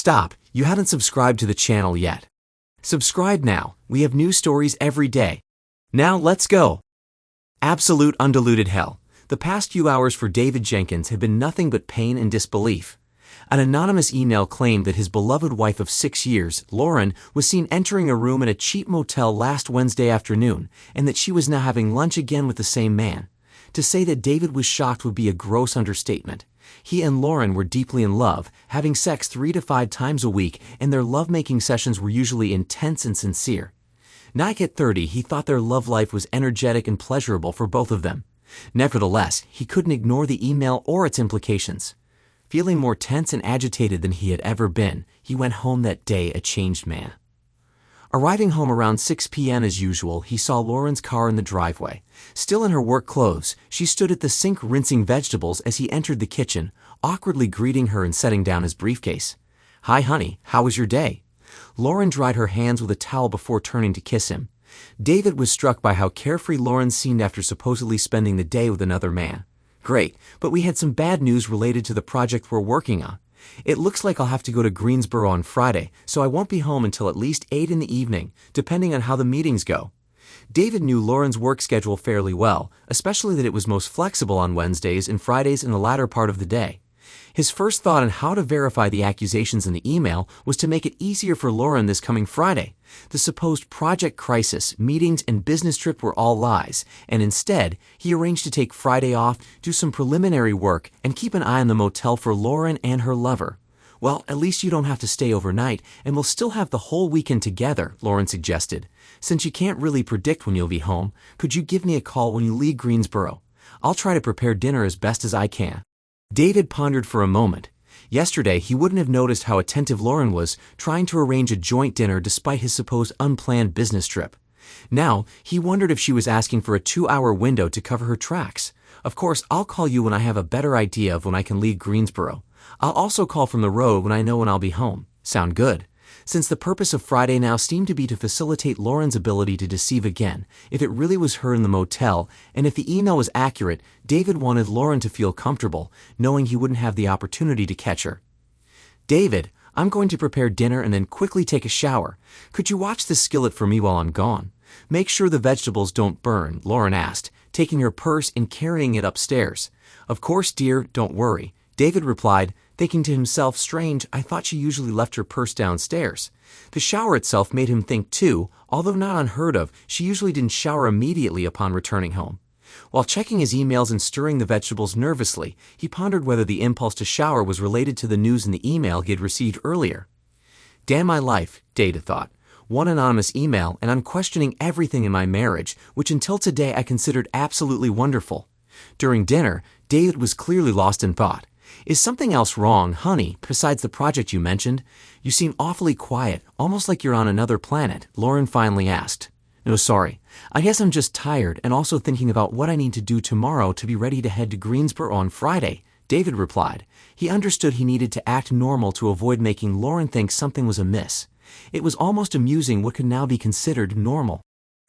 Stop, you haven't subscribed to the channel yet. Subscribe now, we have new stories every day. Now let's go. Absolute undiluted hell. The past few hours for David Jenkins have been nothing but pain and disbelief. An anonymous email claimed that his beloved wife of 6 years, Lauren, was seen entering a room at a cheap motel last Wednesday afternoon, and that she was now having lunch again with the same man. To say that David was shocked would be a gross understatement. He and Lauren were deeply in love, having sex 3 to 5 times a week, and their lovemaking sessions were usually intense and sincere. Not yet 30, he thought their love life was energetic and pleasurable for both of them. Nevertheless, he couldn't ignore the email or its implications. Feeling more tense and agitated than he had ever been, he went home that day a changed man. Arriving home around 6 p.m. as usual, he saw Lauren's car in the driveway. Still in her work clothes, she stood at the sink rinsing vegetables as he entered the kitchen, awkwardly greeting her and setting down his briefcase. "Hi, honey, how was your day?" Lauren dried her hands with a towel before turning to kiss him. David was struck by how carefree Lauren seemed after supposedly spending the day with another man. "Great, but we had some bad news related to the project we're working on. It looks like I'll have to go to Greensboro on Friday, so I won't be home until at least 8 in the evening, depending on how the meetings go." David knew Lauren's work schedule fairly well, especially that it was most flexible on Wednesdays and Fridays in the latter part of the day. His first thought on how to verify the accusations in the email was to make it easier for Lauren this coming Friday. The supposed project crisis, meetings, and business trip were all lies, and instead, he arranged to take Friday off, do some preliminary work, and keep an eye on the motel for Lauren and her lover. "Well, at least you don't have to stay overnight, and we'll still have the whole weekend together," Lauren suggested. "Since you can't really predict when you'll be home, could you give me a call when you leave Greensboro? I'll try to prepare dinner as best as I can." David pondered for a moment. Yesterday, he wouldn't have noticed how attentive Lauren was, trying to arrange a joint dinner despite his supposed unplanned business trip. Now, he wondered if she was asking for a 2-hour window to cover her tracks. "Of course, I'll call you when I have a better idea of when I can leave Greensboro. I'll also call from the road when I know when I'll be home." Sound good? Since the purpose of Friday now seemed to be to facilitate Lauren's ability to deceive again, if it really was her in the motel, and if the email was accurate, David wanted Lauren to feel comfortable, knowing he wouldn't have the opportunity to catch her. "David, I'm going to prepare dinner and then quickly take a shower. Could you watch the skillet for me while I'm gone? Make sure the vegetables don't burn," Lauren asked, taking her purse and carrying it upstairs. "Of course, dear, don't worry," David replied, thinking to himself, strange, I thought she usually left her purse downstairs. The shower itself made him think too, although not unheard of, she usually didn't shower immediately upon returning home. While checking his emails and stirring the vegetables nervously, he pondered whether the impulse to shower was related to the news in the email he had received earlier. Damn my life, David thought. One anonymous email, and I'm questioning everything in my marriage, which until today I considered absolutely wonderful. During dinner, David was clearly lost in thought. Is something else wrong, honey, besides the project you mentioned? You seem awfully quiet, almost like you're on another planet, Lauren finally asked. No, sorry. I guess I'm just tired and also thinking about what I need to do tomorrow to be ready to head to Greensboro on Friday, David replied. He understood he needed to act normal to avoid making Lauren think something was amiss. It was almost amusing what could now be considered normal.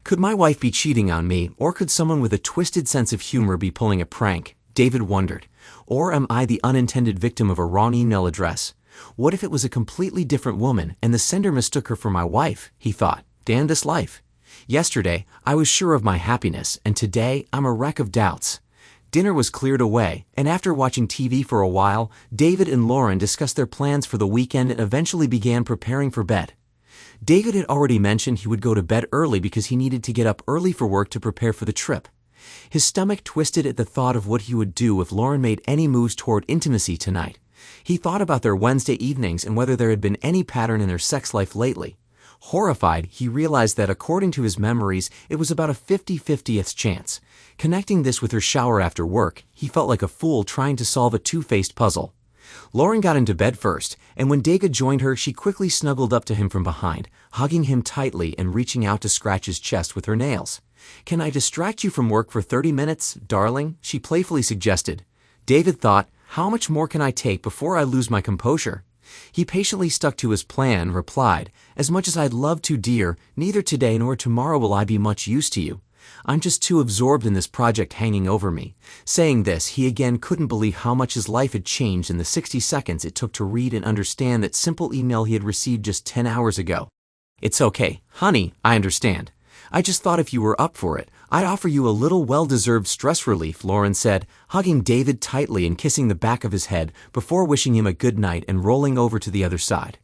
Could my wife be cheating on me, or could someone with a twisted sense of humor be pulling a prank? David wondered. Or am I the unintended victim of a wrong email address? What if it was a completely different woman and the sender mistook her for my wife? He thought. Damn this life. Yesterday, I was sure of my happiness, and today I'm a wreck of doubts. Dinner was cleared away, and after watching TV for a while, David and Lauren discussed their plans for the weekend and eventually began preparing for bed. David had already mentioned he would go to bed early because he needed to get up early for work to prepare for the trip. His stomach twisted at the thought of what he would do if Lauren made any moves toward intimacy tonight. He thought about their Wednesday evenings and whether there had been any pattern in their sex life lately. Horrified, he realized that according to his memories, it was about a 50-50th chance. Connecting this with her shower after work, he felt like a fool trying to solve a two-faced puzzle. Lauren got into bed first, and when David joined her, she quickly snuggled up to him from behind, hugging him tightly and reaching out to scratch his chest with her nails. Can I distract you from work for 30 minutes, darling? She playfully suggested. David thought, how much more can I take before I lose my composure? He patiently stuck to his plan and replied, as much as I'd love to, dear, neither today nor tomorrow will I be much use to you. I'm just too absorbed in this project hanging over me. Saying this, he again couldn't believe how much his life had changed in the 60 seconds it took to read and understand that simple email he had received just 10 hours ago. It's okay, honey, I understand. I just thought if you were up for it, I'd offer you a little well-deserved stress relief, Lauren said, hugging David tightly and kissing the back of his head before wishing him a good night and rolling over to the other side.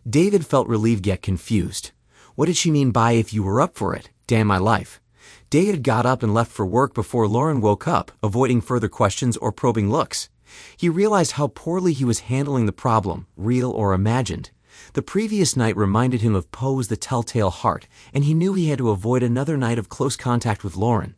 David felt relieved yet confused. What did she mean by if you were up for it? Damn my life. David got up and left for work before Lauren woke up, avoiding further questions or probing looks. He realized how poorly he was handling the problem, real or imagined. The previous night reminded him of Poe's The Telltale Heart, and he knew he had to avoid another night of close contact with Lauren.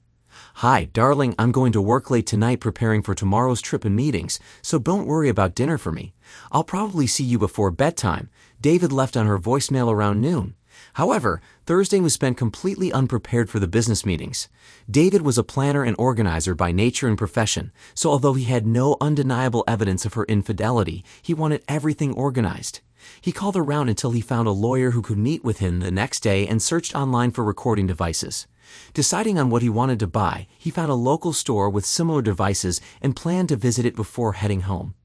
Hi, darling, I'm going to work late tonight preparing for tomorrow's trip and meetings, so don't worry about dinner for me. I'll probably see you before bedtime, David left on her voicemail around noon. However, Thursday was spent completely unprepared for the business meetings. David was a planner and organizer by nature and profession, so although he had no undeniable evidence of her infidelity, he wanted everything organized. He called around until he found a lawyer who could meet with him the next day and searched online for recording devices. Deciding on what he wanted to buy, he found a local store with similar devices and planned to visit it before heading home.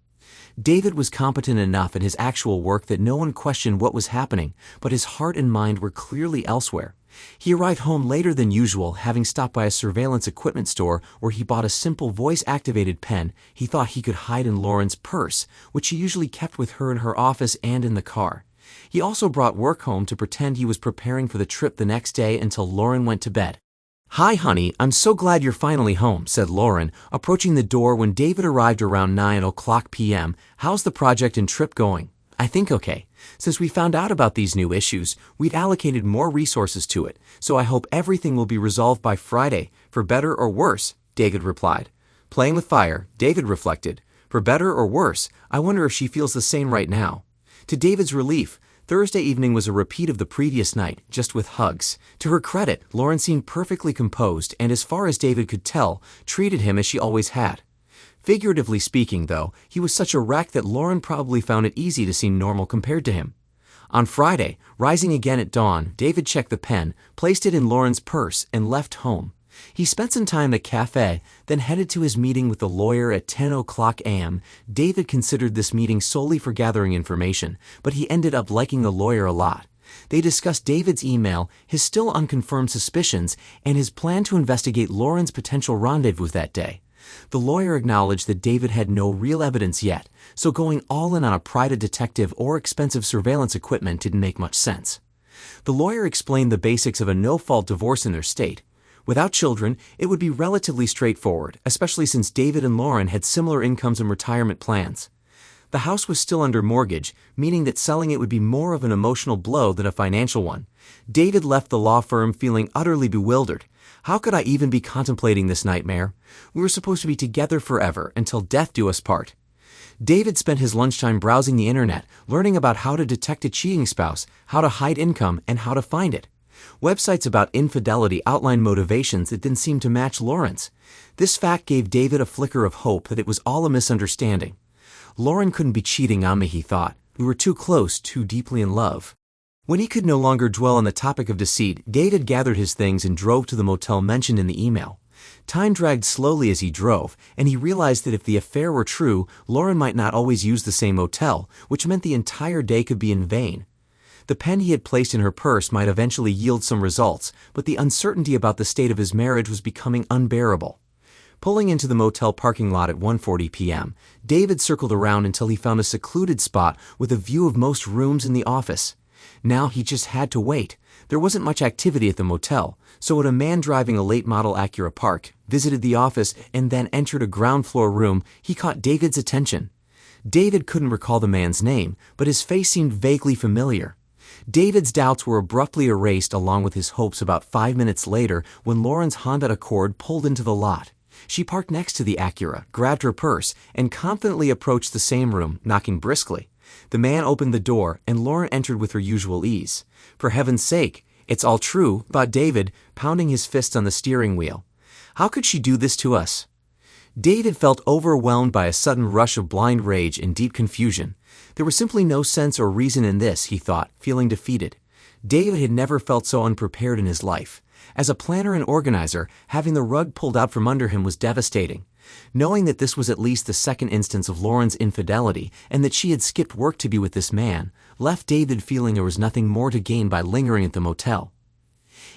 David was competent enough at his actual work that no one questioned what was happening, but his heart and mind were clearly elsewhere. He arrived home later than usual, having stopped by a surveillance equipment store where he bought a simple voice-activated pen he thought he could hide in Lauren's purse, which she usually kept with her in her office and in the car. He also brought work home to pretend he was preparing for the trip the next day until Lauren went to bed. Hi, honey, I'm so glad you're finally home, said Lauren, approaching the door when David arrived around 9:00 p.m. How's the project and trip going? I think okay. Since we found out about these new issues, we'd allocated more resources to it, so I hope everything will be resolved by Friday, for better or worse, David replied. Playing with fire, David reflected. For better or worse, I wonder if she feels the same right now. To David's relief, Thursday evening was a repeat of the previous night, just with hugs. To her credit, Lauren seemed perfectly composed and, as far as David could tell, treated him as she always had. Figuratively speaking, though, he was such a wreck that Lauren probably found it easy to seem normal compared to him. On Friday, rising again at dawn, David checked the pen, placed it in Lauren's purse, and left home. He spent some time at a cafe, then headed to his meeting with the lawyer at 10:00 a.m. David considered this meeting solely for gathering information, but he ended up liking the lawyer a lot. They discussed David's email, his still unconfirmed suspicions, and his plan to investigate Lauren's potential rendezvous that day. The lawyer acknowledged that David had no real evidence yet, so going all in on a private detective or expensive surveillance equipment didn't make much sense. The lawyer explained the basics of a no-fault divorce in their state. Without children, it would be relatively straightforward, especially since David and Lauren had similar incomes and retirement plans. The house was still under mortgage, meaning that selling it would be more of an emotional blow than a financial one. David left the law firm feeling utterly bewildered. How could I even be contemplating this nightmare? We were supposed to be together forever, until death do us part. David spent his lunchtime browsing the internet, learning about how to detect a cheating spouse, how to hide income, and how to find it. Websites about infidelity outlined motivations that didn't seem to match Lauren's. This fact gave David a flicker of hope that it was all a misunderstanding. Lauren couldn't be cheating on me, he thought. We were too close, too deeply in love. When he could no longer dwell on the topic of deceit, David gathered his things and drove to the motel mentioned in the email. Time dragged slowly as he drove, and he realized that if the affair were true, Lauren might not always use the same motel, which meant the entire day could be in vain. The pen he had placed in her purse might eventually yield some results, but the uncertainty about the state of his marriage was becoming unbearable. Pulling into the motel parking lot at 1:40 p.m., David circled around until he found a secluded spot with a view of most rooms in the office. Now he just had to wait. There wasn't much activity at the motel, so when a man driving a late-model Acura parked, visited the office, and then entered a ground-floor room, he caught David's attention. David couldn't recall the man's name, but his face seemed vaguely familiar. David's doubts were abruptly erased along with his hopes about 5 minutes later when Lauren's Honda Accord pulled into the lot. She parked next to the Acura, grabbed her purse, and confidently approached the same room, knocking briskly. The man opened the door, and Lauren entered with her usual ease. For heaven's sake, it's all true, thought David, pounding his fist on the steering wheel. How could she do this to us? David felt overwhelmed by a sudden rush of blind rage and deep confusion. There was simply no sense or reason in this, he thought, feeling defeated. David had never felt so unprepared in his life. As a planner and organizer, having the rug pulled out from under him was devastating. Knowing that this was at least the second instance of Lauren's infidelity and that she had skipped work to be with this man, left David feeling there was nothing more to gain by lingering at the motel.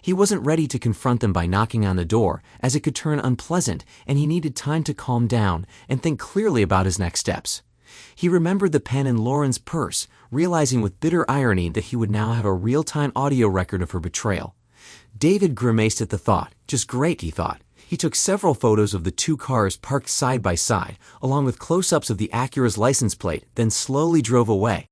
He wasn't ready to confront them by knocking on the door, as it could turn unpleasant, and he needed time to calm down and think clearly about his next steps. He remembered the pen in Lauren's purse, realizing with bitter irony that he would now have a real-time audio record of her betrayal. David grimaced at the thought. Just great, he thought. He took several photos of the two cars parked side by side, along with close-ups of the Acura's license plate, then slowly drove away.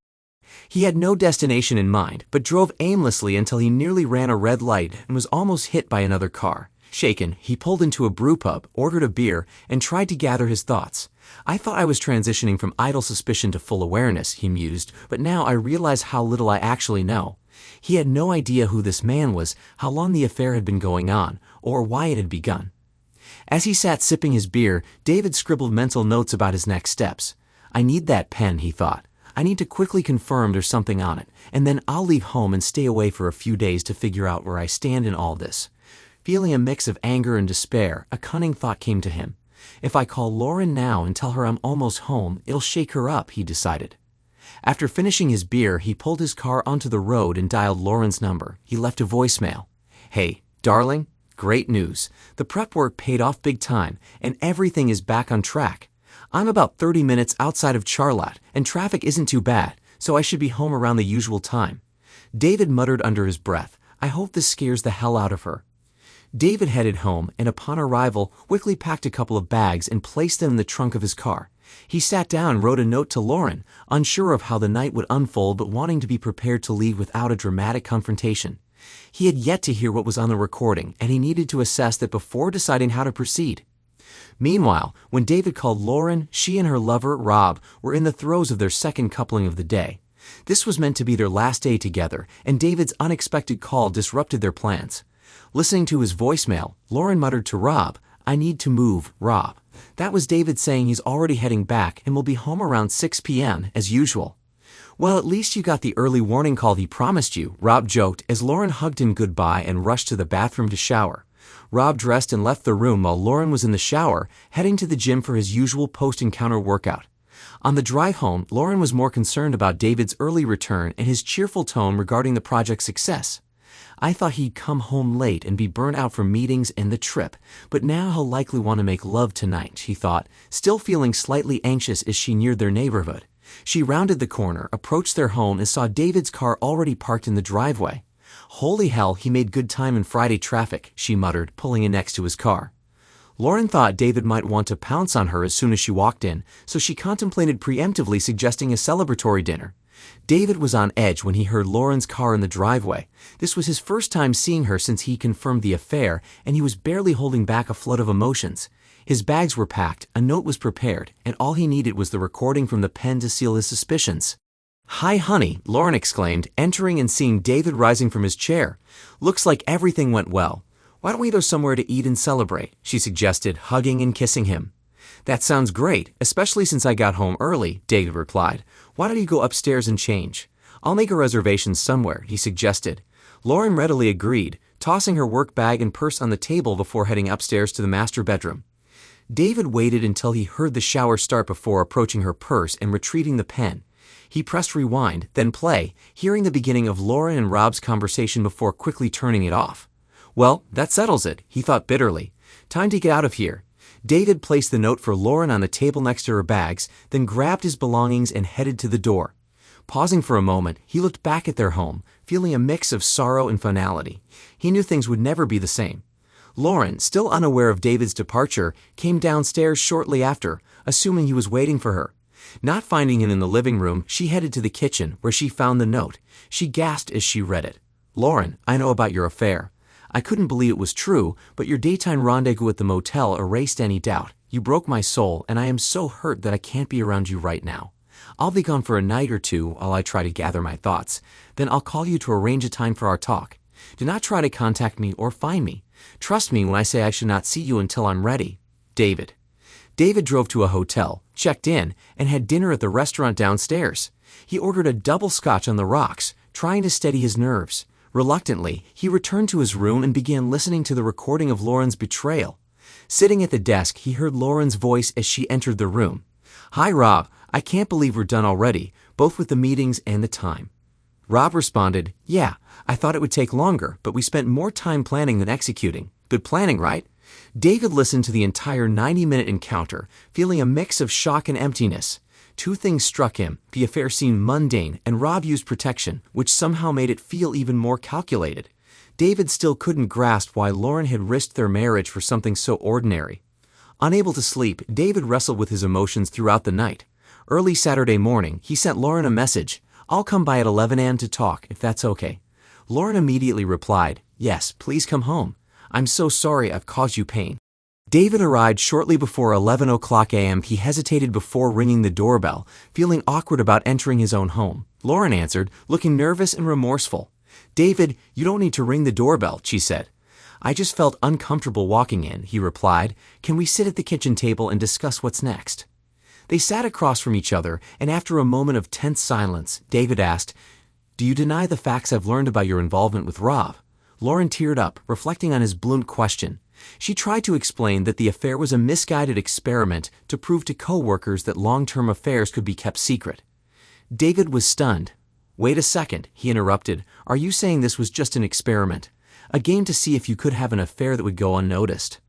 He had no destination in mind, but drove aimlessly until he nearly ran a red light and was almost hit by another car. Shaken, he pulled into a brew pub, ordered a beer, and tried to gather his thoughts. I thought I was transitioning from idle suspicion to full awareness, he mused, but now I realize how little I actually know. He had no idea who this man was, how long the affair had been going on, or why it had begun. As he sat sipping his beer, David scribbled mental notes about his next steps. I need that pen, he thought. I need to quickly confirm there's something on it, and then I'll leave home and stay away for a few days to figure out where I stand in all this. Feeling a mix of anger and despair, a cunning thought came to him. If I call Lauren now and tell her I'm almost home, it'll shake her up, he decided. After finishing his beer, he pulled his car onto the road and dialed Lauren's number. He left a voicemail. Hey, darling, great news. The prep work paid off big time, and everything is back on track. I'm about 30 minutes outside of Charlotte, and traffic isn't too bad, so I should be home around the usual time. David muttered under his breath, I hope this scares the hell out of her. David headed home, and upon arrival, quickly packed a couple of bags and placed them in the trunk of his car. He sat down and wrote a note to Lauren, unsure of how the night would unfold but wanting to be prepared to leave without a dramatic confrontation. He had yet to hear what was on the recording, and he needed to assess that before deciding how to proceed. Meanwhile, when David called Lauren, she and her lover, Rob, were in the throes of their second coupling of the day. This was meant to be their last day together, and David's unexpected call disrupted their plans. Listening to his voicemail, Lauren muttered to Rob, I need to move, Rob. That was David saying he's already heading back and will be home around 6 p.m. as usual. Well, at least you got the early warning call he promised you, Rob joked as Lauren hugged him goodbye and rushed to the bathroom to shower. Rob dressed and left the room while Lauren was in the shower, heading to the gym for his usual post-encounter workout. On the drive home, Lauren was more concerned about David's early return and his cheerful tone regarding the project's success. I thought he'd come home late and be burnt out from meetings and the trip, but now he'll likely want to make love tonight, she thought, still feeling slightly anxious as she neared their neighborhood. She rounded the corner, approached their home, and saw David's car already parked in the driveway. Holy hell, he made good time in Friday traffic, she muttered, pulling in next to his car. Lauren thought David might want to pounce on her as soon as she walked in, so she contemplated preemptively suggesting a celebratory dinner. David was on edge when he heard Lauren's car in the driveway. This was his first time seeing her since he confirmed the affair, and he was barely holding back a flood of emotions. His bags were packed, a note was prepared, and all he needed was the recording from the pen to seal his suspicions. Hi, honey, Lauren exclaimed, entering and seeing David rising from his chair. Looks like everything went well. Why don't we go somewhere to eat and celebrate, she suggested, hugging and kissing him. That sounds great, especially since I got home early, David replied. Why don't you go upstairs and change? I'll make a reservation somewhere, he suggested. Lauren readily agreed, tossing her work bag and purse on the table before heading upstairs to the master bedroom. David waited until he heard the shower start before approaching her purse and retrieving the pen. He pressed rewind, then play, hearing the beginning of Lauren and Rob's conversation before quickly turning it off. Well, that settles it, he thought bitterly. Time to get out of here. David placed the note for Lauren on the table next to her bags, then grabbed his belongings and headed to the door. Pausing for a moment, he looked back at their home, feeling a mix of sorrow and finality. He knew things would never be the same. Lauren, still unaware of David's departure, came downstairs shortly after, assuming he was waiting for her. Not finding him in the living room, she headed to the kitchen, where she found the note. She gasped as she read it. Lauren, I know about your affair. I couldn't believe it was true, but your daytime rendezvous at the motel erased any doubt. You broke my soul, and I am so hurt that I can't be around you right now. I'll be gone for a night or two while I try to gather my thoughts. Then I'll call you to arrange a time for our talk. Do not try to contact me or find me. Trust me when I say I should not see you until I'm ready. David. David drove to a hotel, checked in, and had dinner at the restaurant downstairs. He ordered a double scotch on the rocks, trying to steady his nerves. Reluctantly, he returned to his room and began listening to the recording of Lauren's betrayal. Sitting at the desk, he heard Lauren's voice as she entered the room. "Hi, Rob. I can't believe we're done already, both with the meetings and the time." Rob responded, "Yeah, I thought it would take longer, but we spent more time planning than executing. Good planning, right?" David listened to the entire 90-minute encounter, feeling a mix of shock and emptiness. Two things struck him. The affair seemed mundane, and Rob used protection, which somehow made it feel even more calculated. David still couldn't grasp why Lauren had risked their marriage for something so ordinary. Unable to sleep, David wrestled with his emotions throughout the night. Early Saturday morning, he sent Lauren a message. "I'll come by at 11 a.m. to talk, if that's okay." Lauren immediately replied, "Yes, please come home. I'm so sorry I've caused you pain." David arrived shortly before 11 o'clock a.m. He hesitated before ringing the doorbell, feeling awkward about entering his own home. Lauren answered, looking nervous and remorseful. "David, you don't need to ring the doorbell," she said. "I just felt uncomfortable walking in," he replied. "Can we sit at the kitchen table and discuss what's next?" They sat across from each other, and after a moment of tense silence, David asked, "Do you deny the facts I've learned about your involvement with Rob?" Lauren teared up, reflecting on his blunt question. She tried to explain that the affair was a misguided experiment to prove to co-workers that long-term affairs could be kept secret. David was stunned. "Wait a second," he interrupted. "Are you saying this was just an experiment? A game to see if you could have an affair that would go unnoticed?"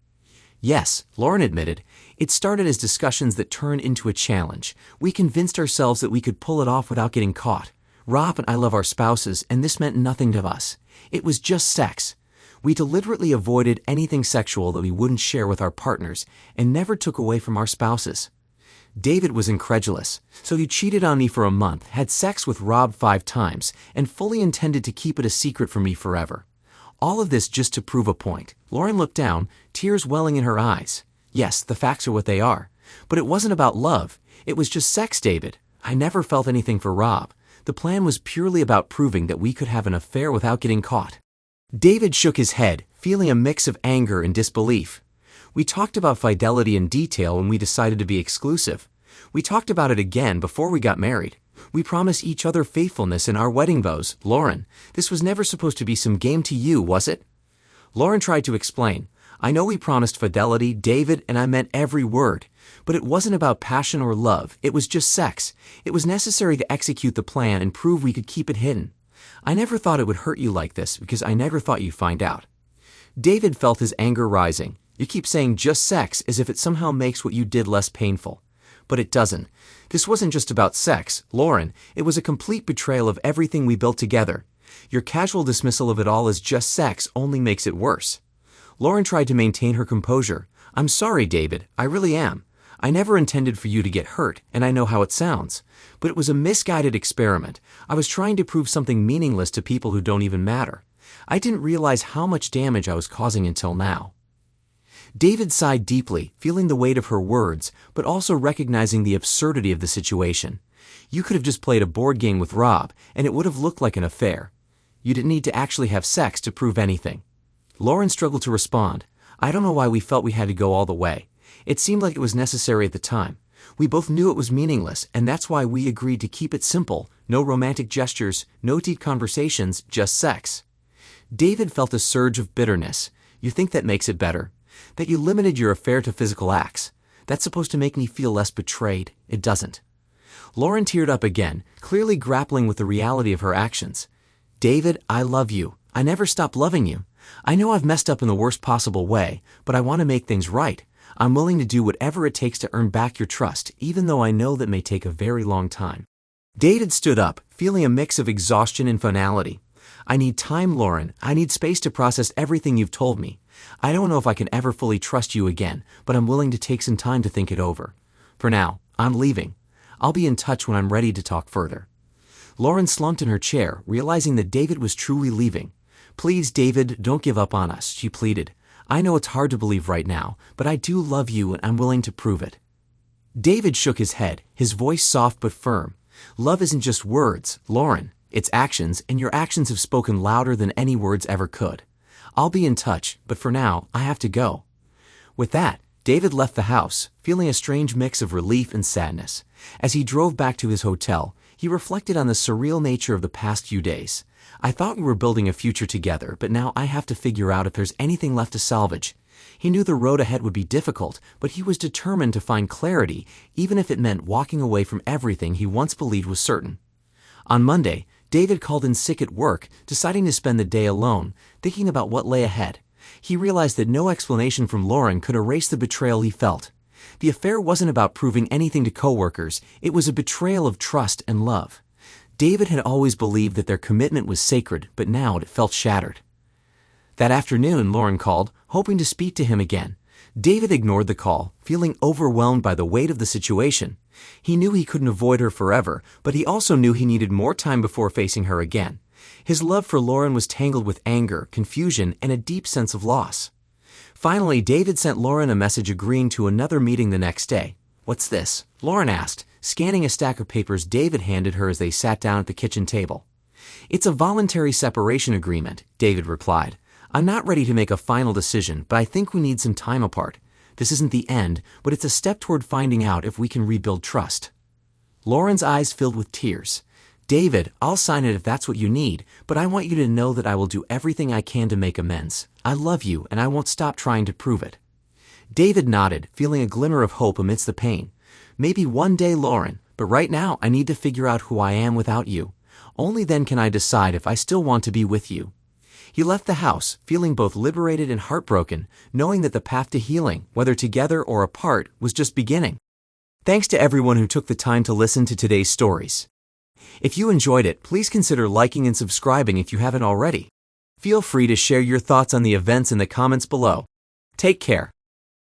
"Yes," Lauren admitted. "It started as discussions that turned into a challenge. We convinced ourselves that we could pull it off without getting caught. Rob and I love our spouses, and this meant nothing to us. It was just sex. We deliberately avoided anything sexual that we wouldn't share with our partners and never took away from our spouses." David was incredulous. "So you cheated on me for a month, had sex with Rob 5 times, and fully intended to keep it a secret from me forever. All of this just to prove a point." Lauren looked down, tears welling in her eyes. "Yes, the facts are what they are. But it wasn't about love. It was just sex, David. I never felt anything for Rob. The plan was purely about proving that we could have an affair without getting caught." David shook his head, feeling a mix of anger and disbelief. "We talked about fidelity in detail when we decided to be exclusive. We talked about it again before we got married. We promised each other faithfulness in our wedding vows. Lauren, this was never supposed to be some game to you, was it?" Lauren tried to explain. "I know we promised fidelity, David, and I meant every word. But it wasn't about passion or love. It was just sex. It was necessary to execute the plan and prove we could keep it hidden. I never thought it would hurt you like this because I never thought you'd find out." David felt his anger rising. "You keep saying just sex as if it somehow makes what you did less painful. But it doesn't. This wasn't just about sex, Lauren. It was a complete betrayal of everything we built together. Your casual dismissal of it all as just sex only makes it worse." Lauren tried to maintain her composure. "I'm sorry, David. I really am. I never intended for you to get hurt, and I know how it sounds. But it was a misguided experiment. I was trying to prove something meaningless to people who don't even matter. I didn't realize how much damage I was causing until now." David sighed deeply, feeling the weight of her words, but also recognizing the absurdity of the situation. You could have just played a board game with Rob, and it would have looked like an affair. You didn't need to actually have sex to prove anything. Lauren struggled to respond. "I don't know why we felt we had to go all the way. It seemed like it was necessary at the time. We both knew it was meaningless, and that's why we agreed to keep it simple. No romantic gestures, no deep conversations, just sex." David felt a surge of bitterness. "You think that makes it better? That you limited your affair to physical acts? That's supposed to make me feel less betrayed. It doesn't." Lauren teared up again, clearly grappling with the reality of her actions. "David, I love you. I never stopped loving you. I know I've messed up in the worst possible way, but I want to make things right. I'm willing to do whatever it takes to earn back your trust, even though I know that may take a very long time." David stood up, feeling a mix of exhaustion and finality. "I need time, Lauren. I need space to process everything you've told me. I don't know if I can ever fully trust you again, but I'm willing to take some time to think it over. For now, I'm leaving. I'll be in touch when I'm ready to talk further." Lauren slumped in her chair, realizing that David was truly leaving. "Please, David, don't give up on us," she pleaded. "I know it's hard to believe right now, but I do love you and I'm willing to prove it." David shook his head, his voice soft but firm. "Love isn't just words, Lauren. It's actions, and your actions have spoken louder than any words ever could. I'll be in touch, but for now, I have to go." With that, David left the house, feeling a strange mix of relief and sadness. As he drove back to his hotel, He reflected on the surreal nature of the past few days. I thought we were building a future together, but now I have to figure out if there's anything left to salvage. He knew the road ahead would be difficult, but he was determined to find clarity, even if it meant walking away from everything he once believed was certain. On Monday, David called in sick at work, deciding to spend the day alone, thinking about what lay ahead. He realized that no explanation from Lauren could erase the betrayal he felt. The affair wasn't about proving anything to coworkers, it was a betrayal of trust and love. David had always believed that their commitment was sacred, but now it felt shattered. That afternoon, Lauren called, hoping to speak to him again. David ignored the call, feeling overwhelmed by the weight of the situation. He knew he couldn't avoid her forever, but he also knew he needed more time before facing her again. His love for Lauren was tangled with anger, confusion, and a deep sense of loss. Finally, David sent Lauren a message agreeing to another meeting the next day. "What's this?" Lauren asked, scanning a stack of papers David handed her as they sat down at the kitchen table. "It's a voluntary separation agreement," David replied. "I'm not ready to make a final decision, but I think we need some time apart. This isn't the end, but it's a step toward finding out if we can rebuild trust." Lauren's eyes filled with tears. "David, I'll sign it if that's what you need, but I want you to know that I will do everything I can to make amends. I love you, and I won't stop trying to prove it." David nodded, feeling a glimmer of hope amidst the pain. "Maybe one day, Lauren, but right now I need to figure out who I am without you. Only then can I decide if I still want to be with you." He left the house, feeling both liberated and heartbroken, knowing that the path to healing, whether together or apart, was just beginning. Thanks to everyone who took the time to listen to today's stories. If you enjoyed it, please consider liking and subscribing if you haven't already. Feel free to share your thoughts on the events in the comments below. Take care.